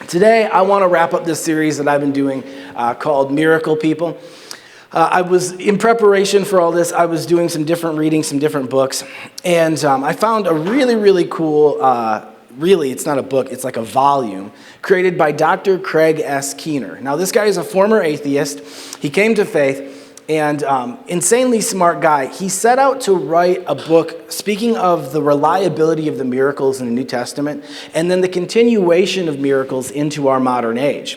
Today, I want to wrap up this series that I've been doing called Miracle People. I was, in preparation for all this, I was doing some different reading, some different books, and I found a really cool, really, it's not a book, it's like a volume, created by Dr. Craig S. Keener. Now, this guy is a former atheist. He came to faith, and insanely smart guy. He set out to write a book speaking of the reliability of the miracles in the New Testament and then the continuation of miracles into our modern age.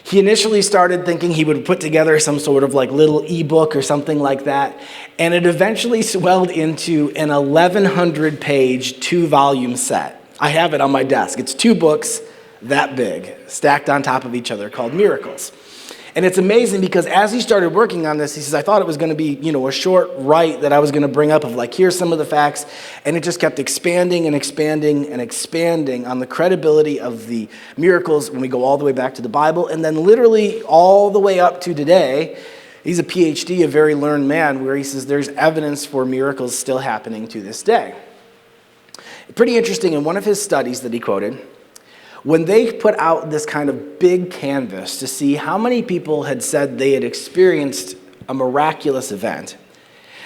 He initially started thinking he would put together some sort of like little ebook or something like that, and it eventually swelled into an 1,100-page, 2-volume set. I have it on my desk. It's 2 books that big, stacked on top of each other, called Miracles. And it's amazing because as he started working on this, he says, I thought it was going to be, a short write that I was going to bring up of like, here's some of the facts. And it just kept expanding and expanding and expanding on the credibility of the miracles when we go all the way back to the Bible. And then literally all the way up to today, he's a PhD, a very learned man, where he says there's evidence for miracles still happening to this day. Pretty interesting, in one of his studies that he quoted, when they put out this kind of big canvas to see how many people had said they had experienced a miraculous event,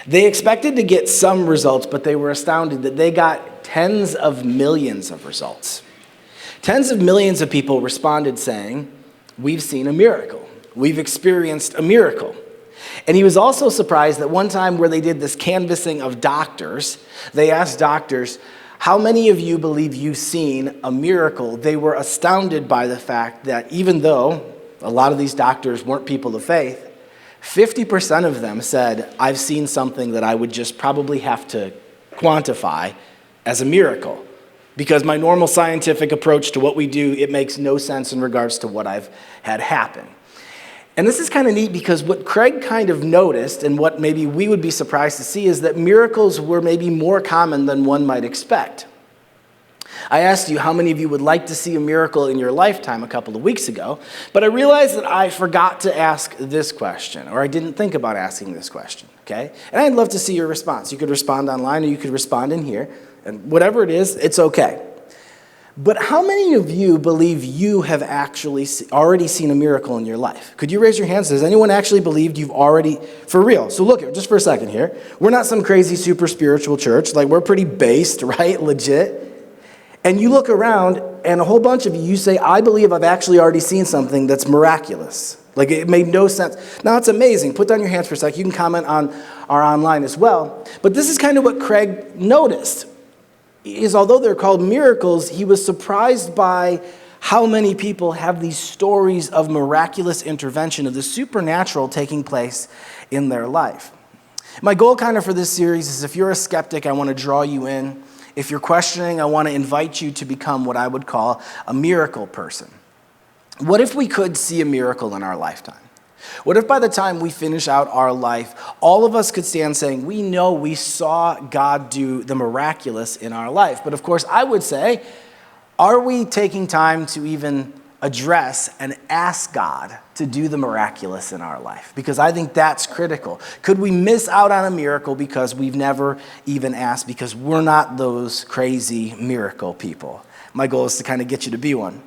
they expected to get some results, but they were astounded that they got tens of millions of results. Tens of millions of people responded saying, we've seen a miracle. We've experienced a miracle. And he was also surprised that one time where they did this canvassing of doctors, they asked doctors, how many of you believe you've seen a miracle? They were astounded by the fact that even though a lot of these doctors weren't people of faith, 50% of them said, I've seen something that I would just probably have to quantify as a miracle. Because my normal scientific approach to what we do, it makes no sense in regards to what I've had happen. And this is kind of neat because what Craig kind of noticed, and what maybe we would be surprised to see, is that miracles were maybe more common than one might expect. I asked you how many of you would like to see a miracle in your lifetime a couple of weeks ago, but I realized that I forgot to ask this question, or I didn't think about asking this question, okay? And I'd love to see your response. You could respond online, or you could respond in here, and whatever it is, it's okay. But how many of you believe you have actually already seen a miracle in your life? Could you raise your hands? Does anyone actually believe you've already, for real? So look, just for a second here. We're not some crazy super spiritual church. Like, we're pretty based, right? Legit. And you look around, and a whole bunch of you say, I believe I've actually already seen something that's miraculous. Like, it made no sense. Now, it's amazing. Put down your hands for a sec. You can comment on our online as well. But this is kind of what Craig noticed. Is although they're called miracles, he was surprised by how many people have these stories of miraculous intervention, of the supernatural taking place in their life. My goal kind of for this series is if you're a skeptic, I want to draw you in. If you're questioning, I want to invite you to become what I would call a miracle person. What if we could see a miracle in our lifetime? What if by the time we finish out our life, all of us could stand saying, we know we saw God do the miraculous in our life? But of course, I would say, are we taking time to even address and ask God to do the miraculous in our life? Because I think that's critical. Could we miss out on a miracle because we've never even asked, because we're not those crazy miracle people? My goal is to kind of get you to be one.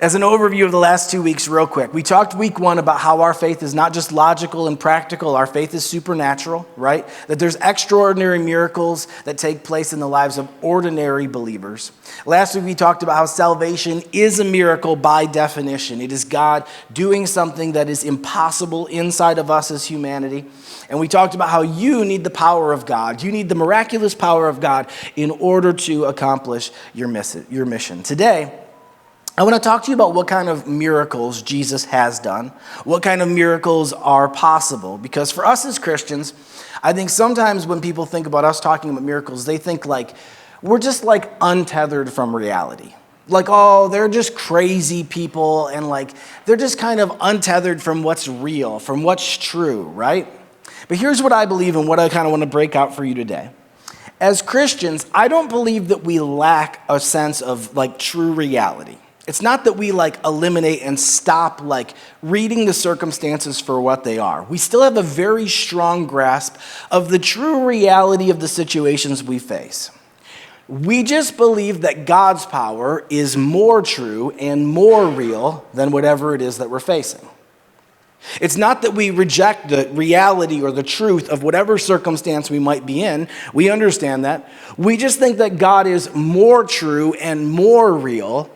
As an overview of the last 2 weeks, real quick, we talked week 1 about how our faith is not just logical and practical. Our faith is supernatural, right? That there's extraordinary miracles that take place in the lives of ordinary believers. Last week, we talked about how salvation is a miracle by definition. It is God doing something that is impossible inside of us as humanity. And we talked about how you need the power of God. You need the miraculous power of God in order to accomplish your mission. Today, I want to talk to you about what kind of miracles Jesus has done, what kind of miracles are possible. Because for us as Christians, I think sometimes when people think about us talking about miracles, they think like we're just like untethered from reality. Like, oh, they're just crazy people, and like they're just kind of untethered from what's real, from what's true, right? But here's what I believe and what I kind of want to break out for you today. As Christians, I don't believe that we lack a sense of like true reality. It's not that we like eliminate and stop like reading the circumstances for what they are. We still have a very strong grasp of the true reality of the situations we face. We just believe that God's power is more true and more real than whatever it is that we're facing. It's not that we reject the reality or the truth of whatever circumstance we might be in. We understand that. We just think that God is more true and more real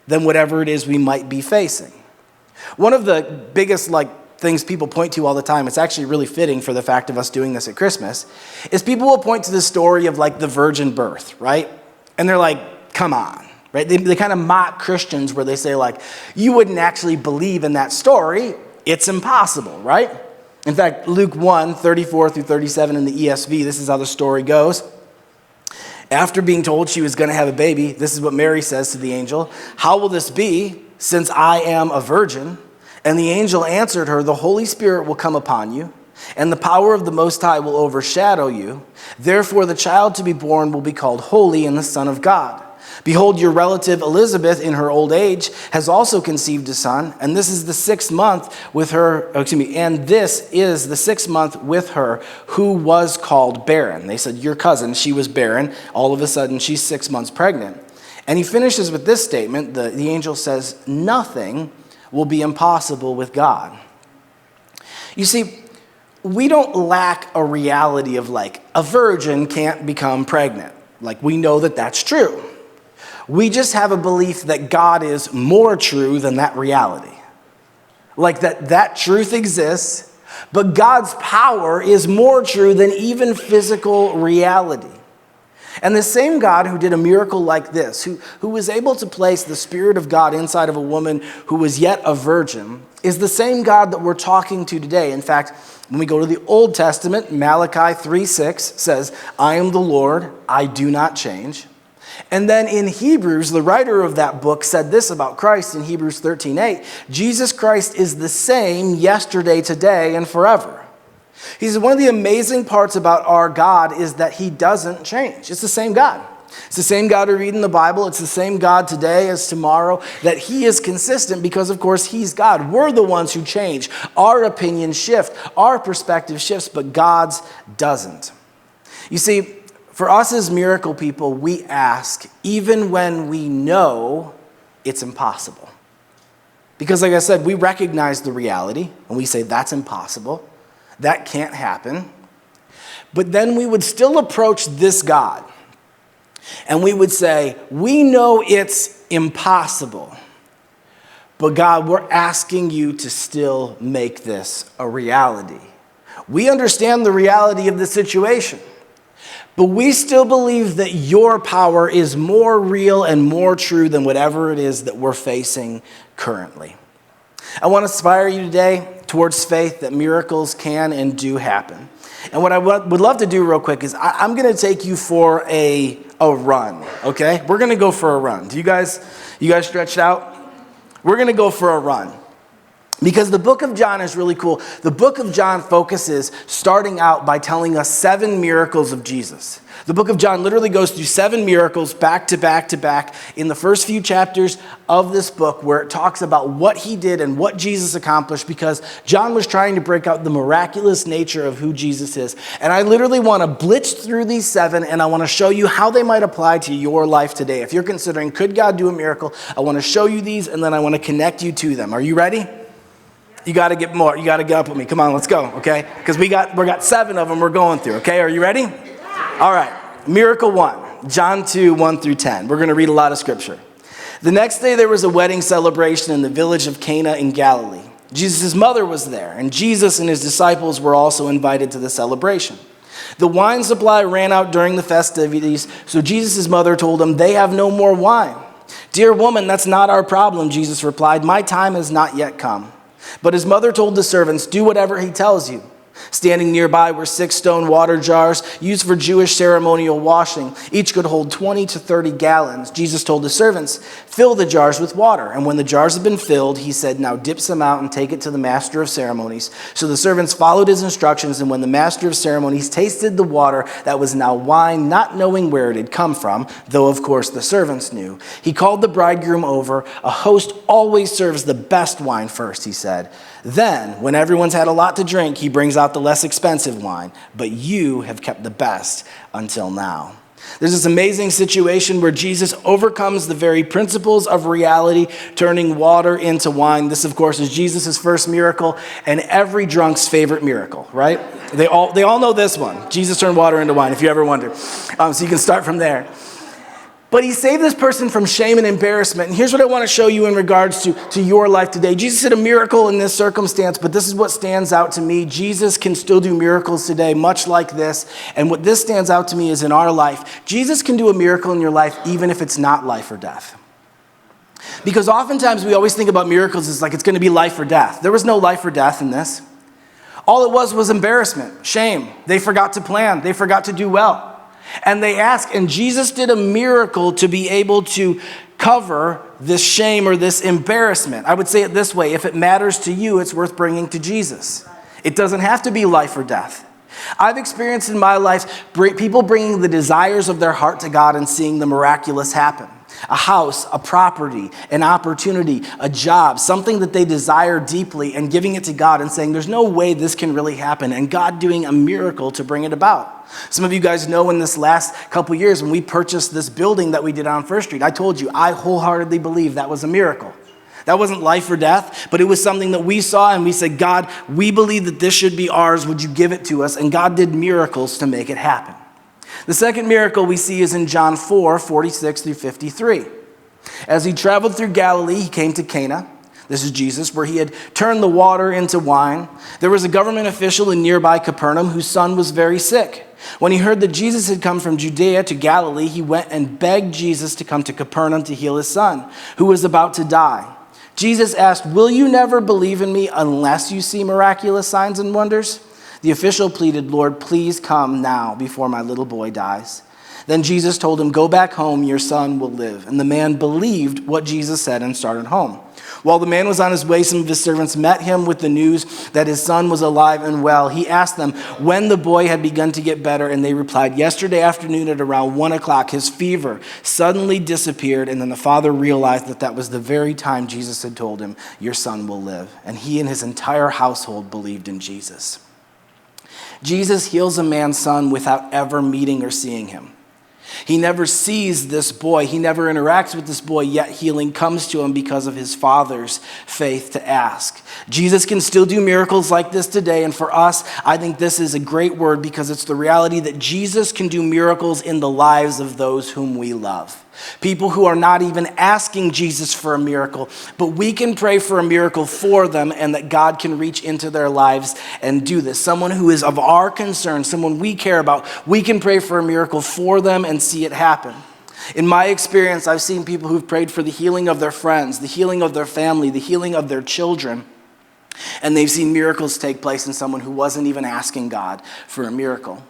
than whatever it is we might be facing. One of the biggest things people point to all the time, it's actually really fitting for the fact of us doing this at Christmas, is people will point to the story of the virgin birth, right? And they're like, come on, right? They kind of mock Christians where they say you wouldn't actually believe in that story. It's impossible, right? In fact, Luke 1, 34 through 37 in the ESV, this is how the story goes. After being told she was going to have a baby, this is what Mary says to the angel, "How will this be, since I am a virgin?" And the angel answered her, "The Holy Spirit will come upon you, and the power of the Most High will overshadow you. Therefore, the child to be born will be called Holy and the Son of God. Behold, your relative Elizabeth in her old age has also conceived a son, and this is the 6th month with her, and this is the 6th month with her who was called barren." They said, your cousin, she was barren. All of a sudden, she's 6 months pregnant. And he finishes with this statement. The angel says, "Nothing will be impossible with God." You see, we don't lack a reality of a virgin can't become pregnant. We know that that's true. We just have a belief that God is more true than that reality. That truth exists, but God's power is more true than even physical reality. And the same God who did a miracle like this, who was able to place the Spirit of God inside of a woman who was yet a virgin, is the same God that we're talking to today. In fact, when we go to the Old Testament, Malachi 3:6 says, "I am the Lord, I do not change." And then in Hebrews, the writer of that book said this about Christ in Hebrews 13:8, "Jesus Christ is the same yesterday, today, and forever." He said one of the amazing parts about our God is that he doesn't change. It's the same God. It's the same God we read in the Bible. It's the same God today as tomorrow, that he is consistent because, of course, he's God. We're the ones who change. Our opinions shift. Our perspective shifts, but God's doesn't. You see, for us as miracle people, we ask even when we know it's impossible. Because like I said, we recognize the reality and we say that's impossible. That can't happen. But then we would still approach this God and we would say, we know it's impossible, but God, we're asking you to still make this a reality. We understand the reality of the situation, but we still believe that your power is more real and more true than whatever it is that we're facing currently. I want to inspire you today towards faith that miracles can and do happen. And what I would love to do real quick is I'm going to take you for a run, okay? We're going to go for a run. You guys stretched out? We're going to go for a run. Because the book of John is really cool. The book of John focuses starting out by telling us 7 miracles of Jesus. The book of John literally goes through 7 miracles back to back to back in the first few chapters of this book, where it talks about what he did and what Jesus accomplished, because John was trying to break out the miraculous nature of who Jesus is. And I literally want to blitz through these 7, and I want to show you how they might apply to your life today. If you're considering, could God do a miracle? I want to show you these, and then I want to connect you to them. Are you ready? You got to get more. You got to get up with me. Come on, let's go, okay? Because we got 7 of them we're going through, okay? Are you ready? All right. Miracle 1, John 2, 1 through 10. We're going to read a lot of scripture. The next day there was a wedding celebration in the village of Cana in Galilee. Jesus' mother was there, and Jesus and his disciples were also invited to the celebration. The wine supply ran out during the festivities, so Jesus' mother told him, "They have no more wine." "Dear woman, that's not our problem," Jesus replied. "My time has not yet come." But his mother told the servants, "Do whatever he tells you." Standing nearby were 6 stone water jars used for Jewish ceremonial washing. Each could hold 20 to 30 gallons. Jesus told the servants, "Fill the jars with water." And when the jars had been filled, he said, "Now dip some out and take it to the master of ceremonies." So the servants followed his instructions, and when the master of ceremonies tasted the water that was now wine, not knowing where it had come from, though of course the servants knew, he called the bridegroom over. "A host always serves the best wine first," he said. "Then, when everyone's had a lot to drink, he brings out the less expensive wine, but you have kept the best until now." There's this amazing situation where Jesus overcomes the very principles of reality, turning water into wine. This, of course, is Jesus' first miracle and every drunk's favorite miracle, right? They all know this one. Jesus turned water into wine, if you ever wonder. So you can start from there. But he saved this person from shame and embarrassment. And here's what I want to show you in regards to your life today. Jesus did a miracle in this circumstance, but this is what stands out to me. Jesus can still do miracles today, much like this. And what this stands out to me is in our life, Jesus can do a miracle in your life even if it's not life or death. Because oftentimes we always think about miracles as like it's going to be life or death. There was no life or death in this. All it was embarrassment, shame. They forgot to plan. They forgot to do well. And they ask, and Jesus did a miracle to be able to cover this shame or this embarrassment. I would say it this way: if it matters to you, it's worth bringing to Jesus. It doesn't have to be life or death. I've experienced in my life people bringing the desires of their heart to God and seeing the miraculous happen. A house, a property, an opportunity, a job, something that they desire deeply, and giving it to God and saying, there's no way this can really happen, and God doing a miracle to bring it about. Some of you guys know in this last couple years when we purchased this building that we did on First Street, I told you, I wholeheartedly believe that was a miracle. That wasn't life or death, but it was something that we saw and we said, God, we believe that this should be ours. Would you give it to us? And God did miracles to make it happen. The second miracle we see is in John 4, 46 through 53. As he traveled through Galilee, he came to Cana. This is Jesus, where he had turned the water into wine. There was a government official in nearby Capernaum whose son was very sick. When he heard that Jesus had come from Judea to Galilee, he went and begged Jesus to come to Capernaum to heal his son, who was about to die. Jesus asked, "Will you never believe in me unless you see miraculous signs and wonders?" The official pleaded, "Lord, please come now before my little boy dies." Then Jesus told him, "Go back home, your son will live." And the man believed what Jesus said and started home. While the man was on his way, some of his servants met him with the news that his son was alive and well. He asked them when the boy had begun to get better, and they replied, "Yesterday afternoon at around 1 o'clock, his fever suddenly disappeared." And then the father realized that that was the very time Jesus had told him, "Your son will live." And he and his entire household believed in Jesus. Jesus heals a man's son without ever meeting or seeing him. He never sees this boy. He never interacts with this boy, yet healing comes to him because of his father's faith to ask. Jesus can still do miracles like this today, and for us, I think this is a great word because it's the reality that Jesus can do miracles in the lives of those whom we love. People who are not even asking Jesus for a miracle, but we can pray for a miracle for them and that God can reach into their lives and do this. Someone who is of our concern, someone we care about, we can pray for a miracle for them and see it happen. In my experience, I've seen people who've prayed for the healing of their friends, the healing of their family, the healing of their children, and they've seen miracles take place in someone who wasn't even asking God for a miracle.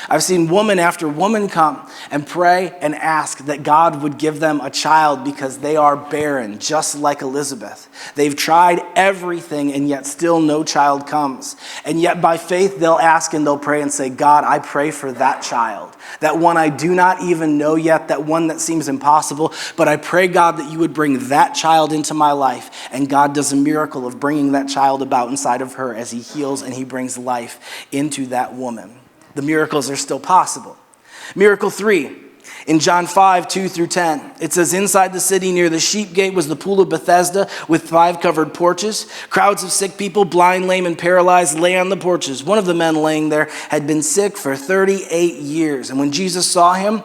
I've seen woman after woman come and pray and ask that God would give them a child because they are barren, just like Elizabeth. They've tried everything and yet still no child comes. And yet by faith they'll ask and they'll pray and say, "God, I pray for that child, that one I do not even know yet, that one that seems impossible, but I pray, God, that you would bring that child into my life." And God does a miracle of bringing that child about inside of her as he heals and he brings life into that woman. The miracles are still possible. Miracle 3, in John 5, 2 through 10, it says, "Inside the city near the sheep gate was the pool of Bethesda with 5 covered porches. Crowds of sick people, blind, lame, and paralyzed, lay on the porches. One of the men laying there had been sick for 38 years. And when Jesus saw him,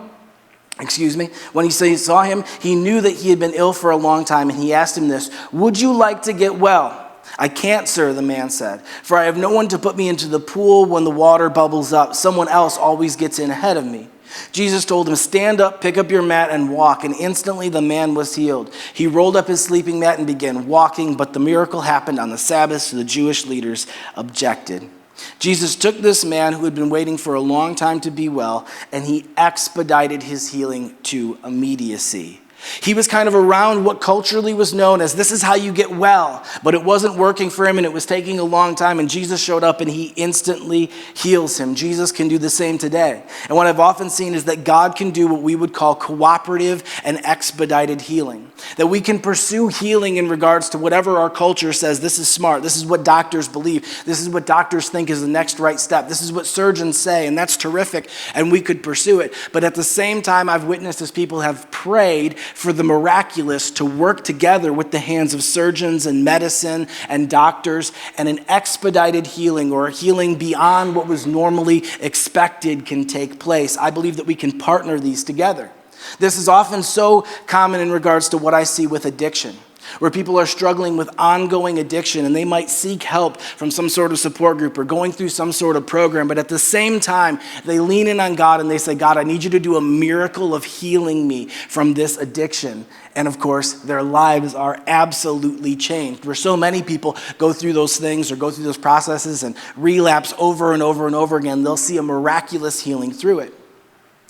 he knew that he had been ill for a long time, and he asked him this, 'Would you like to get well?' 'I can't, sir,' the man said, 'for I have no one to put me into the pool when the water bubbles up. Someone else always gets in ahead of me.' Jesus told him, 'Stand up, pick up your mat, and walk.' And instantly the man was healed. He rolled up his sleeping mat and began walking, but the miracle happened on the Sabbath, so the Jewish leaders objected. Jesus took this man who had been waiting for a long time to be well, and he expedited his healing to immediacy. He was kind of around what culturally was known as this is how you get well, but it wasn't working for him and it was taking a long time, and Jesus showed up and he instantly heals him. Jesus can do the same today. And what I've often seen is that God can do what we would call cooperative and expedited healing. That we can pursue healing in regards to whatever our culture says, this is smart, this is what doctors believe, this is what doctors think is the next right step, this is what surgeons say, and that's terrific, and we could pursue it. But at the same time, I've witnessed as people have prayed for the miraculous to work together with the hands of surgeons and medicine and doctors, and an expedited healing or a healing beyond what was normally expected can take place. I believe that we can partner these together. This is often so common in regards to what I see with addiction, where people are struggling with ongoing addiction and they might seek help from some sort of support group or going through some sort of program, but at the same time, they lean in on God and they say, God, I need you to do a miracle of healing me from this addiction. And of course, their lives are absolutely changed. Where so many people go through those things or go through those processes and relapse over and over and over again, they'll see a miraculous healing through it.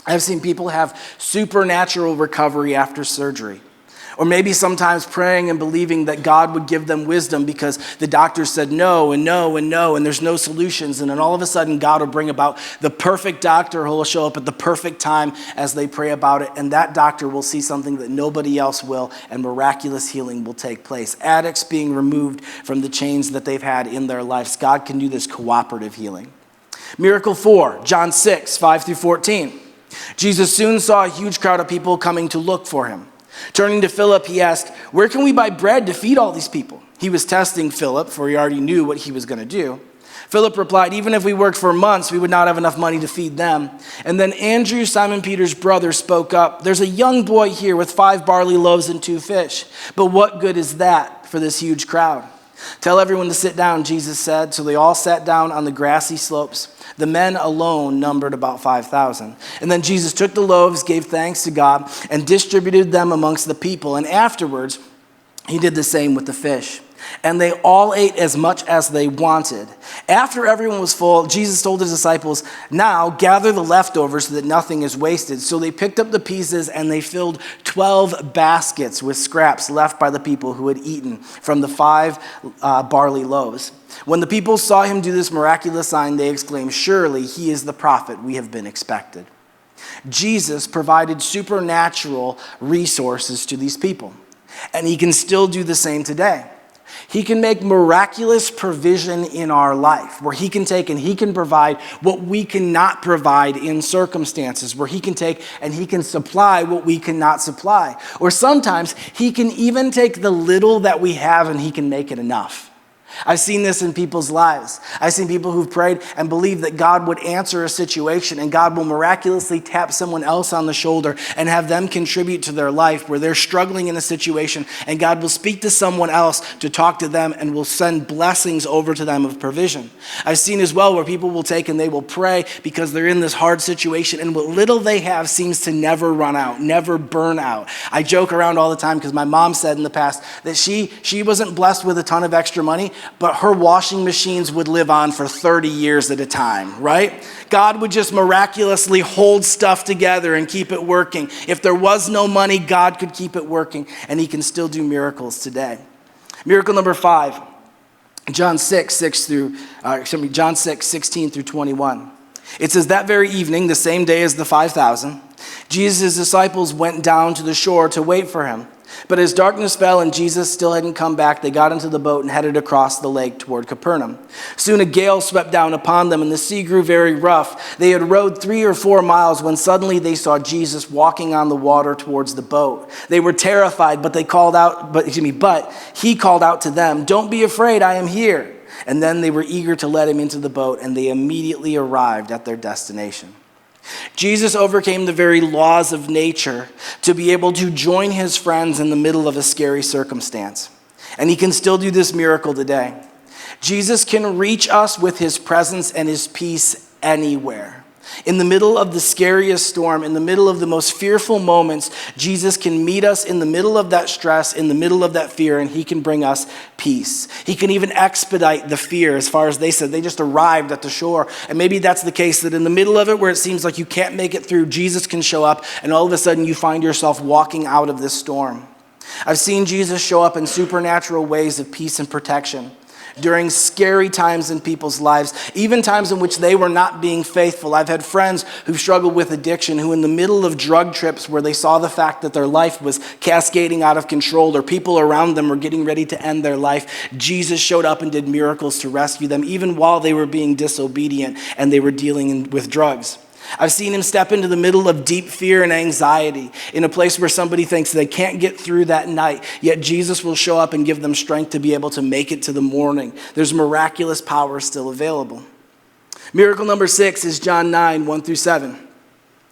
I've seen people have supernatural recovery after surgery. Or maybe sometimes praying and believing that God would give them wisdom because the doctor said no and no and no and there's no solutions. And then all of a sudden God will bring about the perfect doctor who will show up at the perfect time as they pray about it. And that doctor will see something that nobody else will, and miraculous healing will take place. Addicts being removed from the chains that they've had in their lives. God can do this cooperative healing. Miracle 4, John 6, 5 through 14. Jesus soon saw a huge crowd of people coming to look for him. Turning to Philip, he asked, where can we buy bread to feed all these people? He was testing Philip, for he already knew what he was going to do. Philip replied, even if we worked for months, we would not have enough money to feed them. And then Andrew, Simon Peter's brother, spoke up. There's a young boy here with 5 barley loaves and 2 fish. But what good is that for this huge crowd? Tell everyone to sit down, Jesus said. So they all sat down on the grassy slopes. The men alone numbered about 5,000. And then Jesus took the loaves, gave thanks to God, and distributed them amongst the people. And afterwards, he did the same with the fish. And they all ate as much as they wanted. After everyone was full, Jesus told his disciples, now gather the leftovers so that nothing is wasted. So they picked up the pieces and they filled 12 baskets with scraps left by the people who had eaten from the 5 barley loaves. When the people saw him do this miraculous sign, they exclaimed, surely he is the prophet we have been expected. Jesus provided supernatural resources to these people, and he can still do the same today. He can make miraculous provision in our life, where he can take and he can provide what we cannot provide in circumstances, where he can take and he can supply what we cannot supply. Or sometimes he can even take the little that we have and he can make it enough. I've seen this in people's lives. I've seen people who've prayed and believed that God would answer a situation and God will miraculously tap someone else on the shoulder and have them contribute to their life where they're struggling in a situation, and God will speak to someone else to talk to them and will send blessings over to them of provision. I've seen as well where people will take and they will pray because they're in this hard situation, and what little they have seems to never run out, never burn out. I joke around all the time because my mom said in the past that she wasn't blessed with a ton of extra money, but her washing machines would live on for 30 years at a time, right? God would just miraculously hold stuff together and keep it working. If there was no money, God could keep it working, and he can still do miracles today. Miracle number 5, John 6, 16 through 21. It says, that very evening, the same day as the 5,000, Jesus' disciples went down to the shore to wait for him. But as darkness fell and Jesus still hadn't come back, they got into the boat and headed across the lake toward Capernaum. Soon a gale swept down upon them and the sea grew very rough. They had rowed 3 or 4 miles when suddenly they saw Jesus walking on the water towards the boat. They were terrified, but he called out to them, don't be afraid, I am here. And then they were eager to let him into the boat, and they immediately arrived at their destination. Jesus overcame the very laws of nature to be able to join his friends in the middle of a scary circumstance. And he can still do this miracle today. Jesus can reach us with his presence and his peace anywhere. In the middle of the scariest storm, in the middle of the most fearful moments, Jesus can meet us in the middle of that stress, in the middle of that fear, and he can bring us peace. He can even expedite the fear. As far as they said, they just arrived at the shore. And maybe that's the case, that in the middle of it where it seems like you can't make it through, Jesus can show up, and all of a sudden you find yourself walking out of this storm. I've seen Jesus show up in supernatural ways of peace and protection during scary times in people's lives, even times in which they were not being faithful. I've had friends who've struggled with addiction who in the middle of drug trips where they saw the fact that their life was cascading out of control or people around them were getting ready to end their life, Jesus showed up and did miracles to rescue them, even while they were being disobedient and they were dealing with drugs. I've seen him step into the middle of deep fear and anxiety in a place where somebody thinks they can't get through that night, yet Jesus will show up and give them strength to be able to make it to the morning. There's miraculous power still available. Miracle number 6 is John 9, 1-7.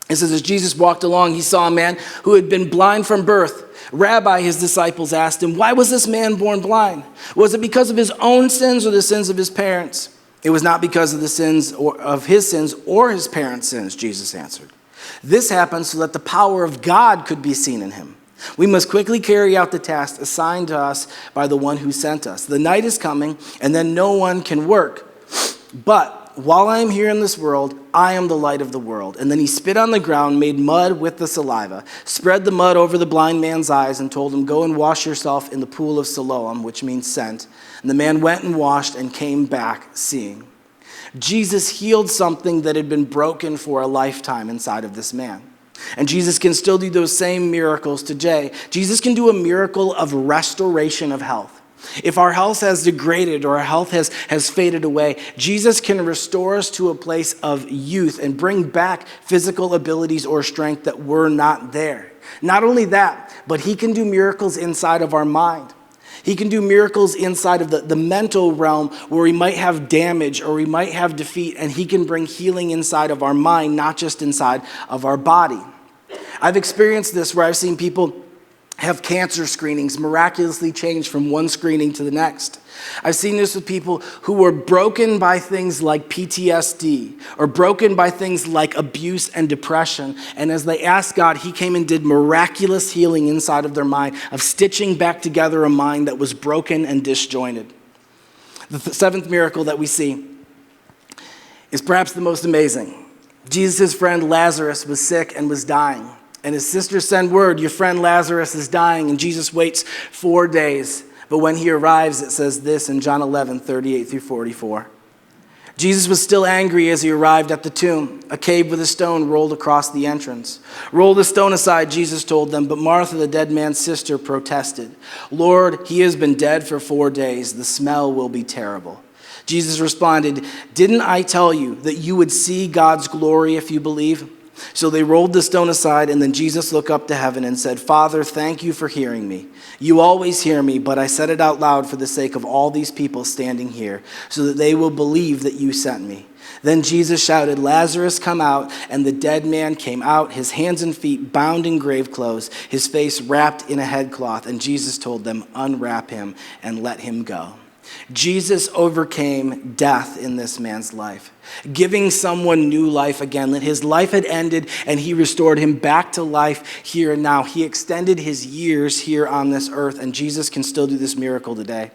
It says, as Jesus walked along, he saw a man who had been blind from birth. Rabbi, his disciples asked him, why was this man born blind? Was it because of his own sins or the sins of his parents? It was not because of the sins of his sins or his parents' sins, Jesus answered. This happened so that the power of God could be seen in him. We must quickly carry out the task assigned to us by the one who sent us. The night is coming, and then no one can work. But while I am here in this world, I am the light of the world. And then he spit on the ground, made mud with the saliva, spread the mud over the blind man's eyes, and told him, go and wash yourself in the pool of Siloam, which means sent. And the man went and washed and came back seeing. Jesus healed something that had been broken for a lifetime inside of this man. And Jesus can still do those same miracles today. Jesus can do a miracle of restoration of health. If our health has degraded or our health has faded away, Jesus can restore us to a place of youth and bring back physical abilities or strength that were not there. Not only that, but he can do miracles inside of our mind. He can do miracles inside of the mental realm where we might have damage or we might have defeat, and he can bring healing inside of our mind, not just inside of our body. I've experienced this where I've seen people have cancer screenings miraculously change from one screening to the next. I've seen this with people who were broken by things like PTSD or broken by things like abuse and depression. And as they asked God, he came and did miraculous healing inside of their mind, of stitching back together a mind that was broken and disjointed. The seventh miracle that we see is perhaps the most amazing. Jesus' friend Lazarus was sick and was dying. And his sisters send word, your friend Lazarus is dying, and Jesus waits 4 days. But when he arrives, it says this in John 11, 38-44. Jesus was still angry as he arrived at the tomb. A cave with a stone rolled across the entrance. Roll the stone aside, Jesus told them, but Martha, the dead man's sister, protested. Lord, he has been dead for 4 days. The smell will be terrible. Jesus responded, didn't I tell you that you would see God's glory if you believe? So they rolled the stone aside, and then Jesus looked up to heaven and said, Father, thank you for hearing me. You always hear me, but I said it out loud for the sake of all these people standing here, so that they will believe that you sent me. Then Jesus shouted, Lazarus, come out. And the dead man came out, his hands and feet bound in grave clothes, his face wrapped in a headcloth. And Jesus told them, unwrap him and let him go. Jesus overcame death in this man's life, giving someone new life again. That his life had ended and he restored him back to life here and now. He extended his years here on this earth, and Jesus can still do this miracle today.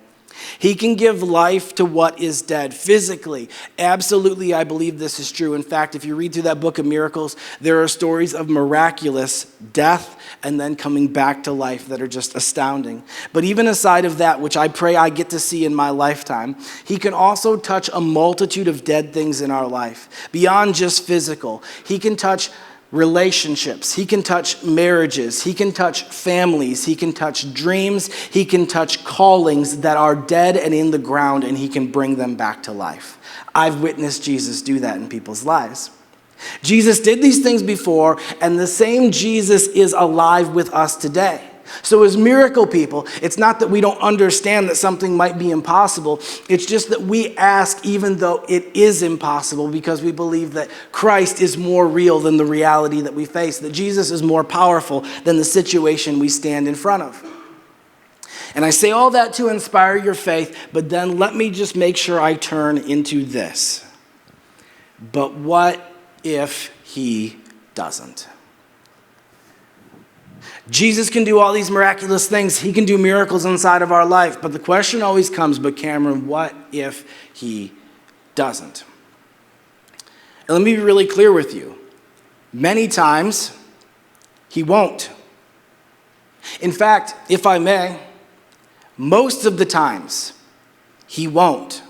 He can give life to what is dead physically. Absolutely, I believe this is true. In fact, if you read through that book of miracles, there are stories of miraculous death and then coming back to life that are just astounding. But even aside of that, which I pray I get to see in my lifetime, he can also touch a multitude of dead things in our life. Beyond just physical, he can touch relationships, he can touch marriages, he can touch families, he can touch dreams, he can touch callings that are dead and in the ground, and he can bring them back to life. I've witnessed Jesus do that in people's lives. Jesus did these things before, and the same Jesus is alive with us today. So as miracle people, it's not that we don't understand that something might be impossible. It's just that we ask even though it is impossible, because we believe that Christ is more real than the reality that we face, that Jesus is more powerful than the situation we stand in front of. And I say all that to inspire your faith, but then let me just make sure I turn into this. But what if he doesn't? Jesus can do all these miraculous things. He can do miracles inside of our life. But the question always comes, but Cameron, what if he doesn't? And let me be really clear with you. Many times, he won't. In fact, if I may, most of the times, he won't.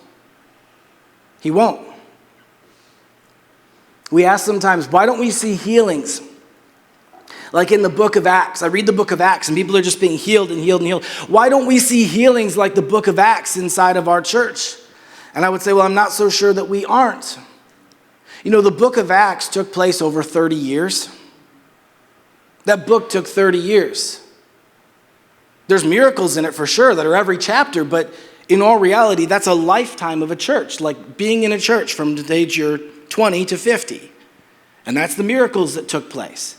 He won't. We ask sometimes, why don't we see healings? Like in the book of Acts. I read the book of Acts and people are just being healed and healed and healed. Why don't we see healings like the book of Acts inside of our church? And I would say, well, I'm not so sure that we aren't. You know, the book of Acts took place over 30 years. That book took 30 years. There's miracles in it for sure that are every chapter, but in all reality, that's a lifetime of a church, like being in a church from the age you're 20 to 50. And that's the miracles that took place.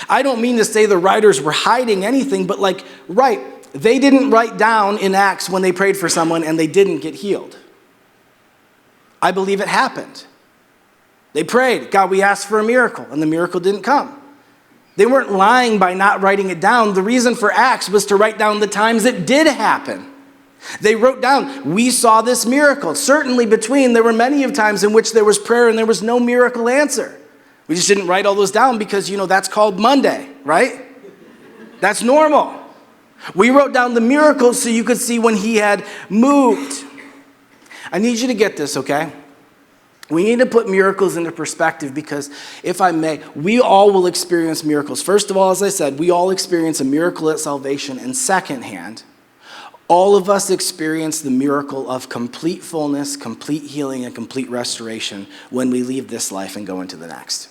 I don't mean to say the writers were hiding anything, but they didn't write down in Acts when they prayed for someone and they didn't get healed. I believe it happened. They prayed, God, we asked for a miracle, and the miracle didn't come. They weren't lying by not writing it down. The reason for Acts was to write down the times it did happen. They wrote down, we saw this miracle. Certainly there were many of times in which there was prayer and there was no miracle answer. We just didn't write all those down because, that's called Monday, right? That's normal. We wrote down the miracles so you could see when he had moved. I need you to get this, okay? We need to put miracles into perspective because, if I may, we all will experience miracles. First of all, as I said, we all experience a miracle at salvation. And secondhand, all of us experience the miracle of complete fullness, complete healing, and complete restoration when we leave this life and go into the next.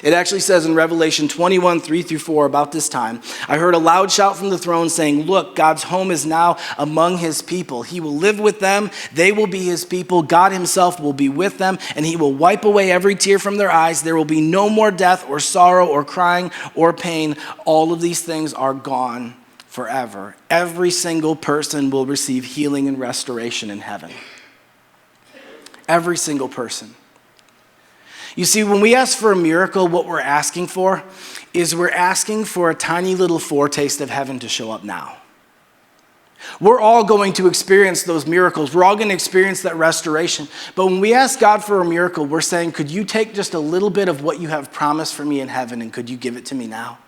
It actually says in Revelation 21, 3-4, about this time, I heard a loud shout from the throne saying, look, God's home is now among his people. He will live with them. They will be his people. God himself will be with them, and he will wipe away every tear from their eyes. There will be no more death or sorrow or crying or pain. All of these things are gone forever. Every single person will receive healing and restoration in heaven. Every single person. You see, when we ask for a miracle, what we're asking for is we're asking for a tiny little foretaste of heaven to show up now. We're all going to experience those miracles. We're all going to experience that restoration. But when we ask God for a miracle, we're saying, could you take just a little bit of what you have promised for me in heaven and could you give it to me now?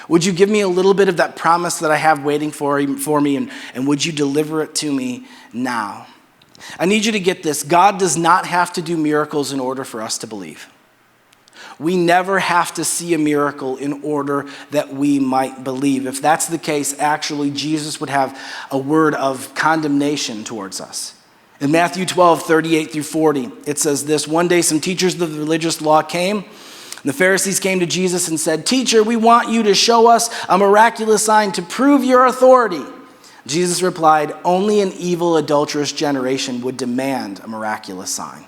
Would you give me a little bit of that promise that I have waiting for me and would you deliver it to me now? I need you to get this. God does not have to do miracles in order for us to believe. We never have to see a miracle in order that we might believe. If that's the case, actually, Jesus would have a word of condemnation towards us. In Matthew 12, 38-40, it says this, one day some teachers of the religious law came. The Pharisees came to Jesus and said, teacher, we want you to show us a miraculous sign to prove your authority. Jesus replied, only an evil, adulterous generation would demand a miraculous sign.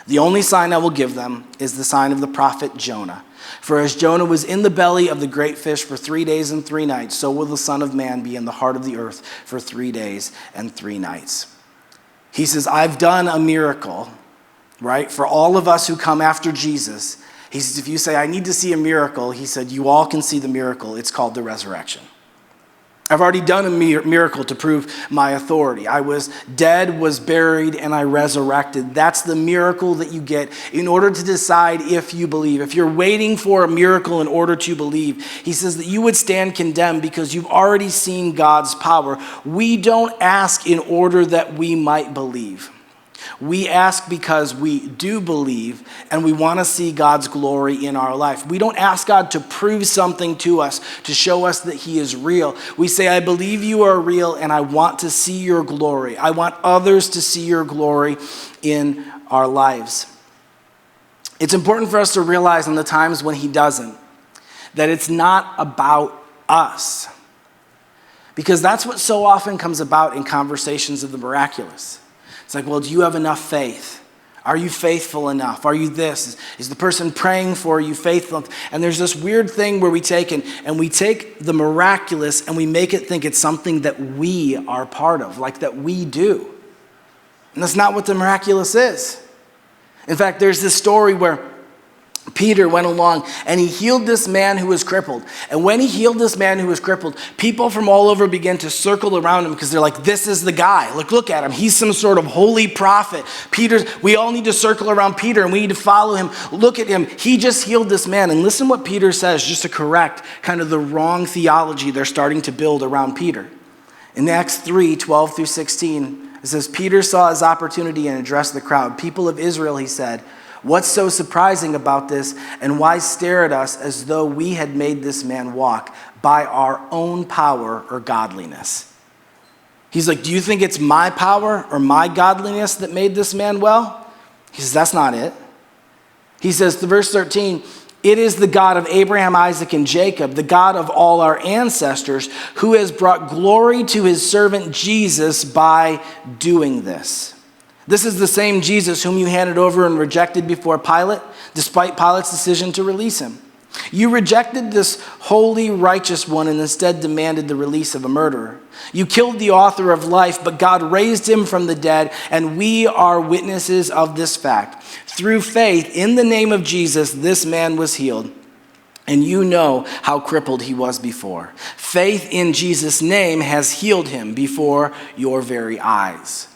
The only sign I will give them is the sign of the prophet Jonah. For as Jonah was in the belly of the great fish for 3 days and 3 nights, so will the Son of Man be in the heart of the earth for 3 days and 3 nights. He says, I've done a miracle, right? For all of us who come after Jesus, he says, if you say, I need to see a miracle, he said, you all can see the miracle. It's called the resurrection. I've already done a miracle to prove my authority. I was dead, was buried, and I resurrected. That's the miracle that you get in order to decide if you believe. If you're waiting for a miracle in order to believe, he says that you would stand condemned because you've already seen God's power. We don't ask in order that we might believe. We ask because we do believe and we want to see God's glory in our life. We don't ask God to prove something to us, to show us that he is real. We say, I believe you are real and I want to see your glory. I want others to see your glory in our lives. It's important for us to realize in the times when he doesn't, that it's not about us. Because that's what so often comes about in conversations of the miraculous. It's like, well, do you have enough faith? Are you faithful enough? Are you this? Is the person praying for you faithful? And there's this weird thing where we take the miraculous and we make it think it's something that we are part of, like that we do. And that's not what the miraculous is. In fact, there's this story where Peter went along and he healed this man who was crippled. And when he healed this man who was crippled, people from all over began to circle around him because they're like, this is the guy. Look at him. He's some sort of holy prophet. We all need to circle around Peter and we need to follow him. Look at him. He just healed this man. And listen what Peter says, just to correct kind of the wrong theology they're starting to build around Peter. In Acts 3:12 through 16, it says, Peter saw his opportunity and addressed the crowd. People of Israel, he said, what's so surprising about this, and why stare at us as though we had made this man walk by our own power or godliness? He's like, do you think it's my power or my godliness that made this man well? He says, that's not it. He says, to verse 13, it is the God of Abraham, Isaac, and Jacob, the God of all our ancestors, who has brought glory to his servant Jesus by doing this. This is the same Jesus whom you handed over and rejected before Pilate, despite Pilate's decision to release him. You rejected this holy, righteous one and instead demanded the release of a murderer. You killed the author of life, but God raised him from the dead, and we are witnesses of this fact. Through faith in the name of Jesus, this man was healed. And you know how crippled he was before. Faith in Jesus' name has healed him before your very eyes.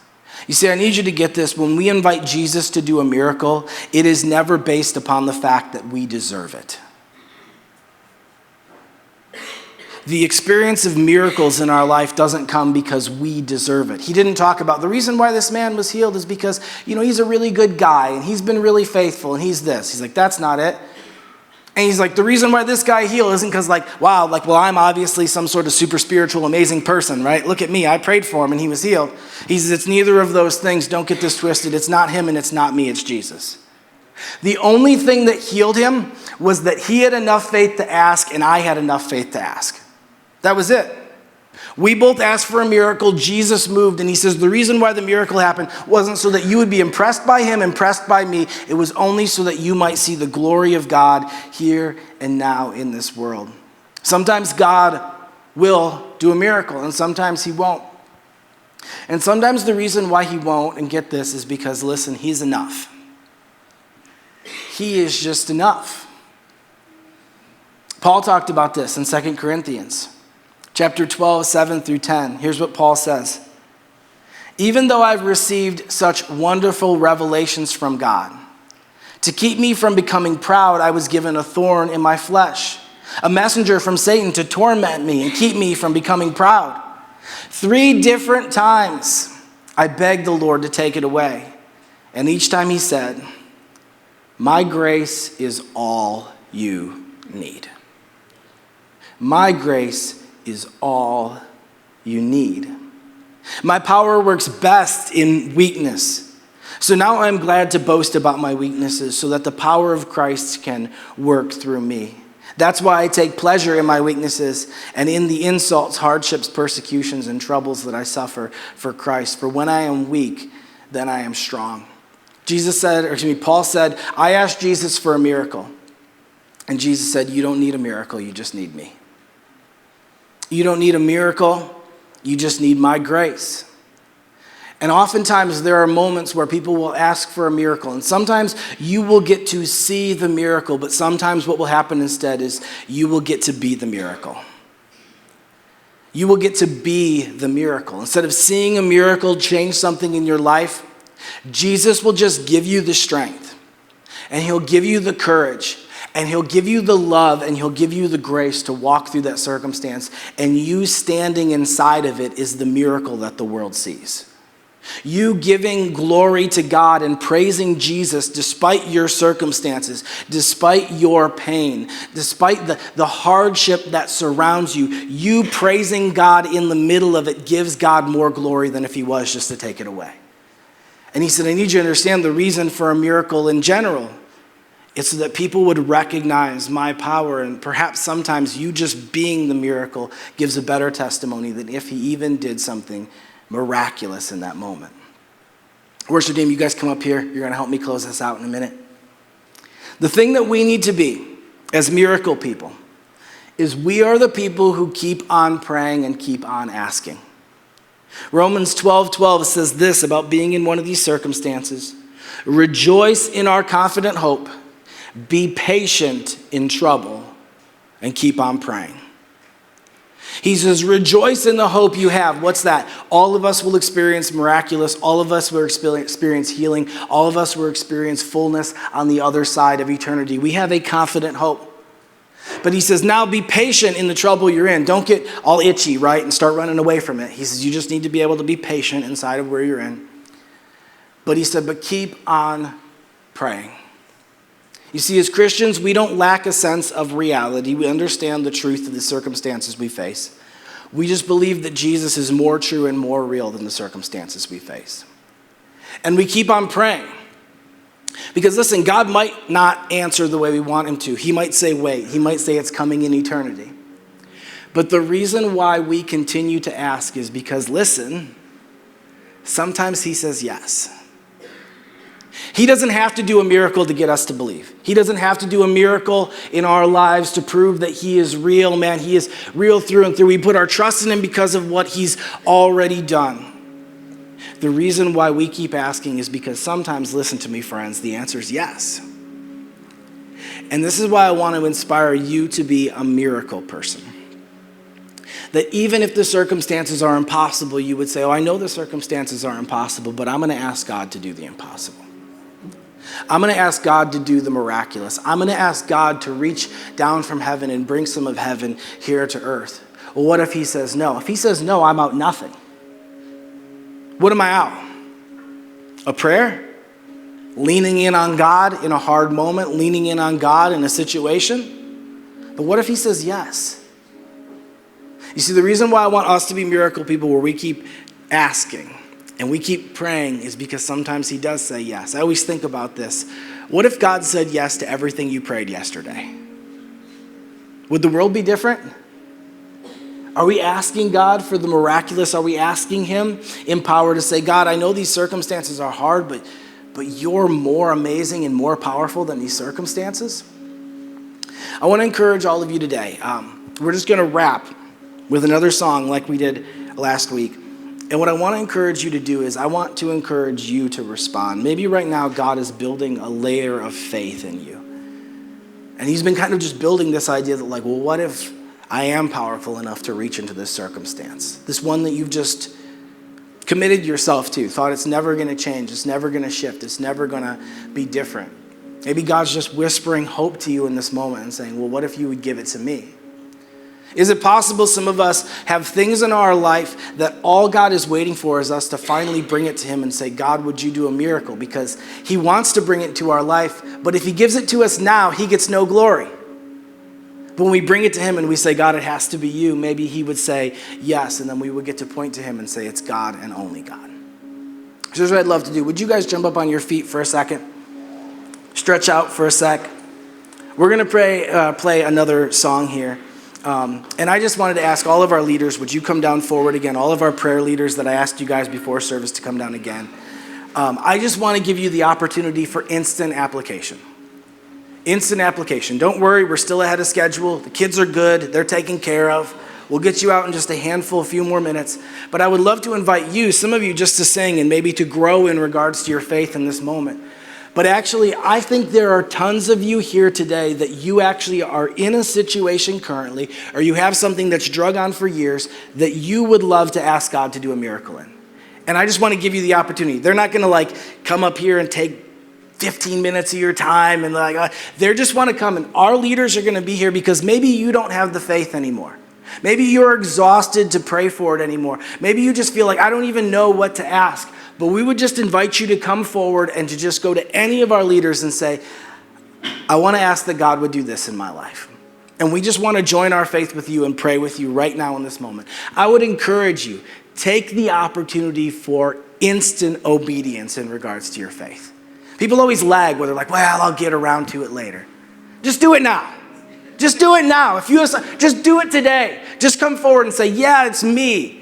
You see, I need you to get this. When we invite Jesus to do a miracle, it is never based upon the fact that we deserve it. The experience of miracles in our life doesn't come because we deserve it. He didn't talk about the reason why this man was healed is because, he's a really good guy and he's been really faithful and he's this. He's like, that's not it. And he's like, the reason why this guy healed isn't because I'm obviously some sort of super spiritual, amazing person, right? Look at me, I prayed for him and he was healed. He says, it's neither of those things. Don't get this twisted. It's not him and it's not me, it's Jesus. The only thing that healed him was that he had enough faith to ask and I had enough faith to ask. That was it. We both asked for a miracle. Jesus moved, and he says the reason why the miracle happened wasn't so that you would be impressed by him, impressed by me. It was only so that you might see the glory of God here and now in this world. Sometimes God will do a miracle, and sometimes he won't. And sometimes the reason why he won't, and get this, is because, listen, he's enough. He is just enough. Paul talked about this in 2 Corinthians. Chapter 12, 7 through 10. Here's what Paul says. Even though I've received such wonderful revelations from God, to keep me from becoming proud, I was given a thorn in my flesh, a messenger from Satan to torment me and keep me from becoming proud. 3 different times I begged the Lord to take it away. And each time he said, my grace is all you need. My grace is all you need. My power works best in weakness. So now I'm glad to boast about my weaknesses so that the power of Christ can work through me. That's why I take pleasure in my weaknesses and in the insults, hardships, persecutions, and troubles that I suffer for Christ. For when I am weak, then I am strong. Paul said, I asked Jesus for a miracle. And Jesus said, you don't need a miracle, you just need me. You don't need a miracle, you just need my grace. And oftentimes there are moments where people will ask for a miracle. And sometimes you will get to see the miracle, but sometimes what will happen instead is you will get to be the miracle. You will get to be the miracle. Instead of seeing a miracle change something in your life, Jesus will just give you the strength. And he'll give you the courage. And he'll give you the love and he'll give you the grace to walk through that circumstance. And you standing inside of it is the miracle that the world sees. You giving glory to God and praising Jesus despite your circumstances, despite your pain, despite the hardship that surrounds you, you praising God in the middle of it gives God more glory than if he was just to take it away. And he said, I need you to understand the reason for a miracle in general. It's so that people would recognize my power, and perhaps sometimes you just being the miracle gives a better testimony than if he even did something miraculous in that moment. Worship team, you guys come up here. You're going to help me close this out in a minute. The thing that we need to be as miracle people is we are the people who keep on praying and keep on asking. Romans 12:12 says this about being in one of these circumstances. Rejoice in our confident hope. Be patient in trouble and keep on praying. He says, rejoice in the hope you have. What's that? All of us will experience miraculous. All of us will experience healing. All of us will experience fullness on the other side of eternity. We have a confident hope. But he says, now be patient in the trouble you're in. Don't get all itchy, right, and start running away from it. He says, you just need to be able to be patient inside of where you're in. But he said, but keep on praying. You see, as Christians, we don't lack a sense of reality. We understand the truth of the circumstances we face. We just believe that Jesus is more true and more real than the circumstances we face. And we keep on praying. Because listen, God might not answer the way we want him to. He might say, wait. He might say it's coming in eternity. But the reason why we continue to ask is because, listen, sometimes he says yes. He doesn't have to do a miracle to get us to believe. He doesn't have to do a miracle in our lives to prove that he is real, man. He is real through and through. We put our trust in him because of what he's already done. The reason why we keep asking is because sometimes, listen to me, friends, the answer is yes. And this is why I want to inspire you to be a miracle person. That even if the circumstances are impossible, you would say, oh, I know the circumstances are impossible, but I'm going to ask God to do the impossible. I'm going to ask God to do the miraculous. I'm going to ask God to reach down from heaven and bring some of heaven here to earth. Well, what if he says no? If he says no, I'm out nothing. What am I out? A prayer? Leaning in on God in a hard moment? Leaning in on God in a situation? But what if he says yes? You see, the reason why I want us to be miracle people where we keep asking and we keep praying is because sometimes he does say yes. I always think about this. What if God said yes to everything you prayed yesterday? Would the world be different? Are we asking God for the miraculous? Are we asking him in power to say, God, I know these circumstances are hard, but you're more amazing and more powerful than these circumstances? I want to encourage all of you today. We're just going to wrap with another song like we did last week. And what I want to encourage you to do is I want to encourage you to respond. Maybe right now God is building a layer of faith in you. And he's been kind of just building this idea that like, well, what if I am powerful enough to reach into this circumstance? This one that you've just committed yourself to, thought it's never going to change, it's never going to shift, it's never going to be different. Maybe God's just whispering hope to you in this moment and saying, well, what if you would give it to me? Is it possible some of us have things in our life that all God is waiting for is us to finally bring it to him and say, God, would you do a miracle? Because he wants to bring it to our life, but if he gives it to us now, he gets no glory. But when we bring it to him and we say, God, it has to be you, maybe he would say yes, and then we would get to point to him and say, it's God and only God. So here's what I'd love to do. Would you guys jump up on your feet for a second? Stretch out for a sec. We're going to play another song here. And I just wanted to ask all of our leaders, would you come down forward again? All of our prayer leaders that I asked you guys before service to come down again. I just want to give you the opportunity for instant application. Instant application. Don't worry, we're still ahead of schedule. The kids are good. They're taken care of. We'll get you out in just a few more minutes. But I would love to invite you, some of you, just to sing and maybe to grow in regards to your faith in this moment. But actually, I think there are tons of you here today that you actually are in a situation currently, or you have something that's drug on for years that you would love to ask God to do a miracle in. And I just want to give you the opportunity. They're not going to come up here and take 15 minutes of your time and they just want to come, and our leaders are going to be here because maybe you don't have the faith anymore. Maybe you're exhausted to pray for it anymore. Maybe you just feel like I don't even know what to ask. But we would just invite you to come forward and to just go to any of our leaders and say, I want to ask that God would do this in my life. And we just want to join our faith with you and pray with you right now in this moment. I would encourage you, take the opportunity for instant obedience in regards to your faith. People always lag where they're like, well, I'll get around to it later. Just do it now. Just do it now. Just do it today. Just come forward and say, yeah, it's me.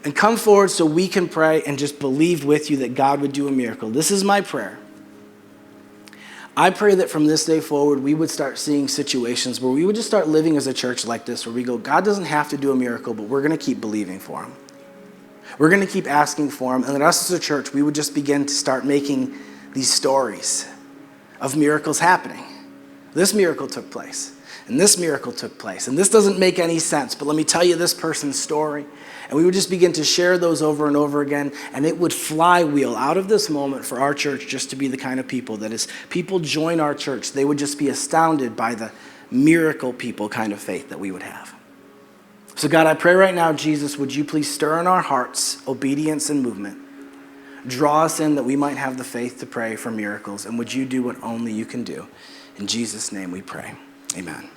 And come forward so we can pray and just believe with you that God would do a miracle. This is my prayer. I pray that from this day forward, we would start seeing situations where we would just start living as a church like this, where we go, God doesn't have to do a miracle, but we're going to keep believing for him. We're going to keep asking for him. And then us as a church, we would just begin to start making these stories of miracles happening. This miracle took place, and this miracle took place, and this doesn't make any sense, but let me tell you this person's story. And we would just begin to share those over and over again, and it would flywheel out of this moment for our church just to be the kind of people that as people join our church, they would just be astounded by the miracle people kind of faith that we would have. So God, I pray right now, Jesus, would you please stir in our hearts obedience and movement. Draw us in that we might have the faith to pray for miracles, and would you do what only you can do. In Jesus' name we pray. Amen.